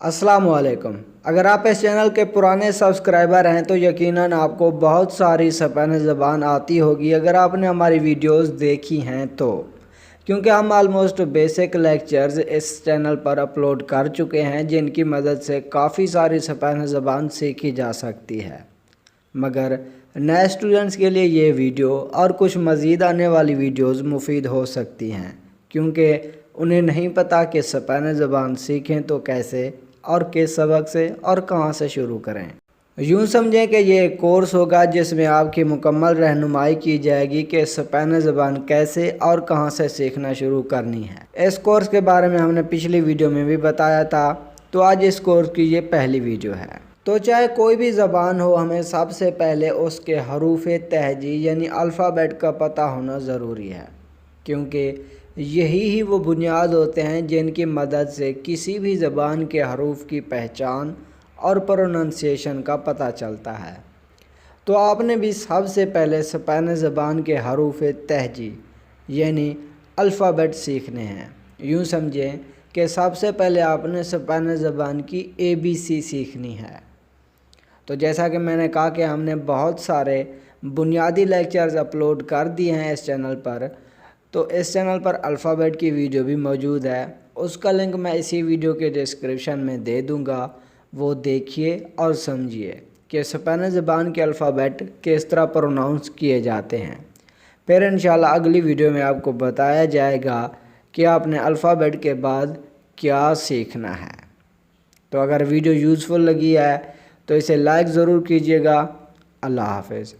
अस्सलाम वालेकुम। अगर आप इस चैनल के पुराने सब्सक्राइबर हैं तो यकीनन आपको बहुत सारी स्पेनिश ज़बान आती होगी अगर आपने हमारी वीडियोस देखी हैं तो, क्योंकि हम ऑलमोस्ट बेसिक लेक्चर्स इस चैनल पर अपलोड कर चुके हैं जिनकी मदद से काफ़ी सारी स्पेनिश ज़बान सीखी जा सकती है। मगर नए स्टूडेंट्स के लिए ये वीडियो और कुछ मज़ीद आने वाली वीडियोस मुफीद हो सकती हैं, क्योंकि उन्हें नहीं पता कि स्पेनिश ज़बान सीखें तो कैसे और किस सबक से और कहां से शुरू करें। यूं समझें कि ये एक कोर्स होगा जिसमें आपकी मुकम्मल रहनुमाई की जाएगी कि स्पेनिश ज़बान कैसे और कहां से सीखना शुरू करनी है। इस कोर्स के बारे में हमने पिछली वीडियो में भी बताया था, तो आज इस कोर्स की ये पहली वीडियो है। तो चाहे कोई भी ज़बान हो, हमें सबसे पहले उसके हरूफ तहजी यानी अल्फ़ाबेट का पता होना ज़रूरी है, क्योंकि यही ही वो बुनियाद होते हैं जिनकी मदद से किसी भी ज़बान के हरूफ की पहचान और प्रोनंसिएशन का पता चलता है। तो आपने भी सबसे पहले स्पेनिश ज़बान के हरूफ तहजी यानी अल्फ़ाबेट सीखने हैं। यूँ समझें कि सबसे पहले आपने स्पेनिश ज़बान की ABC सीखनी है। तो जैसा कि मैंने कहा कि हमने बहुत सारे बुनियादी लेक्चर्स अपलोड कर दिए हैं इस चैनल पर, तो इस चैनल पर अल्फ़ाबेट की वीडियो भी मौजूद है। उसका लिंक मैं इसी वीडियो के डिस्क्रिप्शन में दे दूंगा। वो देखिए और समझिए कि स्पेनिश ज़बान के अल्फ़ाबेट किस तरह प्रोनाउंस किए जाते हैं। फिर इंशाल्लाह अगली वीडियो में आपको बताया जाएगा कि आपने अल्फ़ाबेट के बाद क्या सीखना है। तो अगर वीडियो यूज़फुल लगी है तो इसे लाइक ज़रूर कीजिएगा। अल्लाह हाफ़िज़।